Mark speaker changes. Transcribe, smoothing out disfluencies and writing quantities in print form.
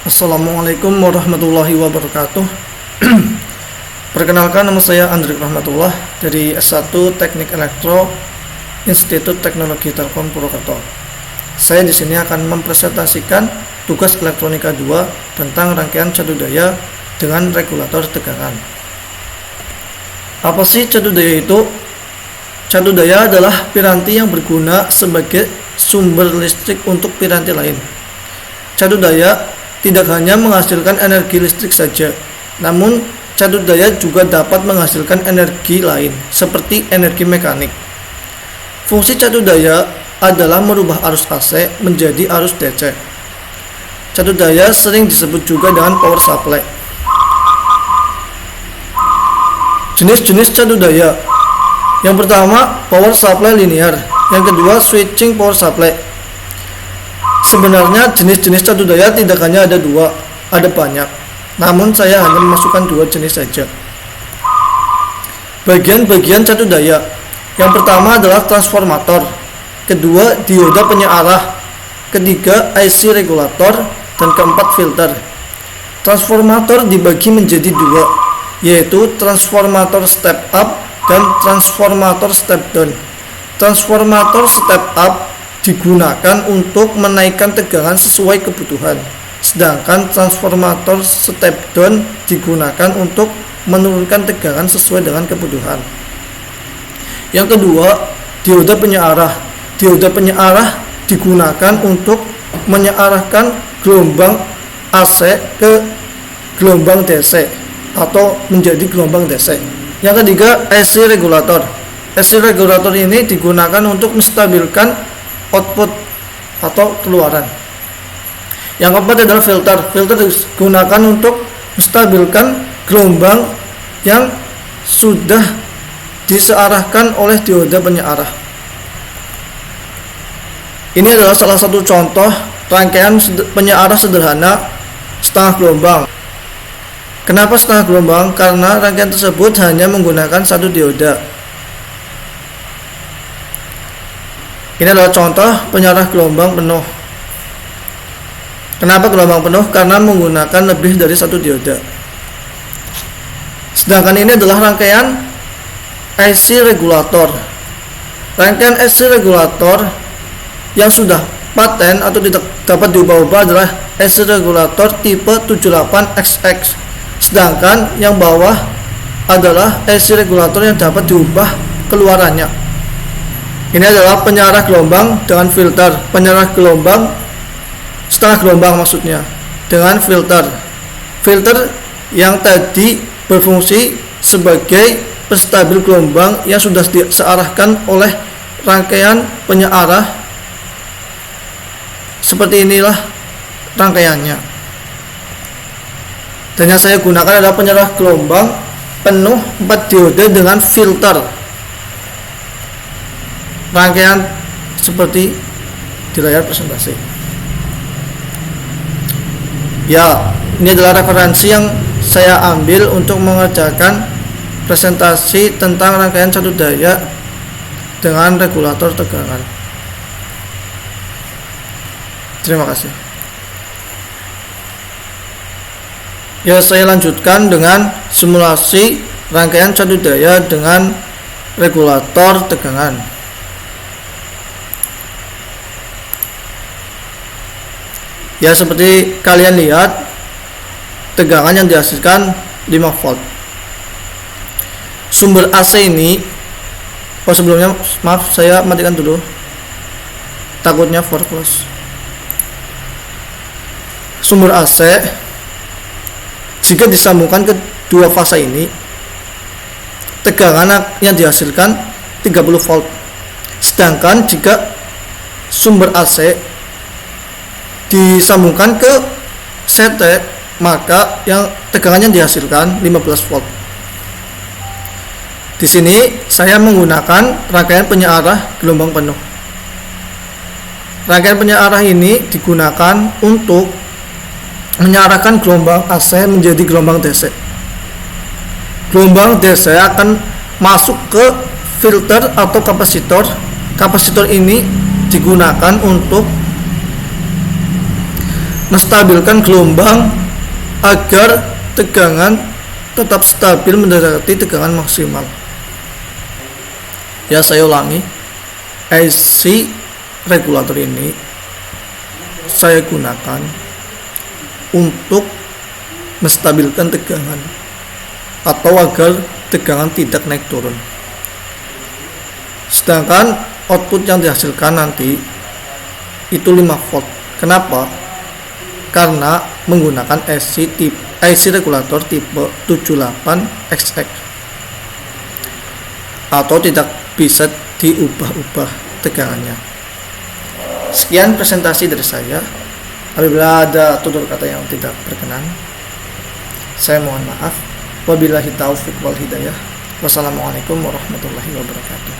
Speaker 1: Assalamualaikum warahmatullahi wabarakatuh. Perkenalkan, nama saya Andri Rahmatullah dari S1 Teknik Elektro Institut Teknologi Telkom Purwokerto. Saya di sini akan mempresentasikan tugas elektronika 2 tentang rangkaian cadu daya dengan regulator tegangan. Apa sih cadu daya itu? Cadu daya adalah piranti yang berguna sebagai sumber listrik untuk piranti lain. Cadu daya tidak hanya menghasilkan energi listrik saja, namun cadu daya juga dapat menghasilkan energi lain, seperti energi mekanik. Fungsi cadu daya adalah merubah arus AC menjadi arus DC. Cadu daya sering disebut juga dengan power supply. Jenis-jenis cadu daya. Yang pertama, power supply linear. Yang kedua, switching power supply. Sebenarnya jenis-jenis cadu daya tidak hanya ada dua, ada banyak. Namun saya hanya memasukkan dua jenis saja. Bagian-bagian cadu daya. Yang pertama adalah transformator. Kedua, dioda penyearah. Ketiga, IC regulator. Dan keempat, filter. Transformator dibagi menjadi dua, yaitu transformator step up dan transformator step down. Transformator step up digunakan untuk menaikkan tegangan sesuai kebutuhan, sedangkan transformator step down digunakan untuk menurunkan tegangan sesuai dengan kebutuhan. Yang kedua, dioda penyearah. Dioda penyearah digunakan untuk menyearahkan gelombang AC ke gelombang DC atau menjadi gelombang DC. Yang ketiga, IC regulator. IC regulator ini digunakan untuk menstabilkan output atau keluaran. Yang keempat adalah filter. Filter digunakan untuk menstabilkan gelombang yang sudah disearahkan oleh dioda penyearah. Ini adalah salah satu contoh rangkaian penyearah sederhana setengah gelombang. Kenapa setengah gelombang? Karena rangkaian tersebut hanya menggunakan satu dioda. Ini adalah contoh penyearah gelombang penuh. Kenapa gelombang penuh? Karena menggunakan lebih dari satu dioda. Sedangkan ini adalah rangkaian IC regulator. Rangkaian IC regulator yang sudah paten atau tidak dapat diubah-ubah adalah IC regulator tipe 78XX. Sedangkan yang bawah adalah IC regulator yang dapat diubah keluarannya. Ini adalah penyearah gelombang dengan filter. Penyearah gelombang setengah gelombang maksudnya dengan filter. Filter yang tadi berfungsi sebagai penstabil gelombang yang sudah disearahkan oleh rangkaian penyearah. Seperti inilah rangkaiannya. Dan yang saya gunakan adalah penyearah gelombang penuh 4 diode dengan filter. Rangkaian seperti di layar presentasi. Ya, ini adalah referensi yang saya ambil untuk mengerjakan presentasi tentang rangkaian cadu daya dengan regulator tegangan. Terima kasih. Ya, saya lanjutkan dengan simulasi rangkaian cadu daya dengan regulator tegangan. Ya, seperti kalian lihat, tegangan yang dihasilkan 5 volt. Sumber AC ini, sebelumnya maaf, saya matikan dulu, takutnya foreclose. Sumber AC jika disambungkan ke dua fase ini, tegangan yang dihasilkan 30 volt. Sedangkan jika sumber AC disambungkan ke CT, maka yang tegangannya dihasilkan 15 volt. Di sini saya menggunakan rangkaian penyearah gelombang penuh. Rangkaian penyearah ini digunakan untuk menyearahkan gelombang AC menjadi gelombang DC. Gelombang DC akan masuk ke filter atau kapasitor. Kapasitor ini digunakan untuk menstabilkan gelombang agar tegangan tetap stabil mendekati tegangan maksimal. Ya, saya ulangi, IC regulator ini saya gunakan untuk menstabilkan tegangan atau agar tegangan tidak naik turun. Sedangkan output yang dihasilkan nanti itu 5 volt. Kenapa? Karena menggunakan IC regulator tipe 78XX atau tidak bisa diubah-ubah tegangannya. Sekian presentasi dari saya. Apabila ada tutur kata yang tidak berkenan, saya mohon maaf. Wabillahi taufiq wal hidayah. Wassalamualaikum warahmatullahi wabarakatuh.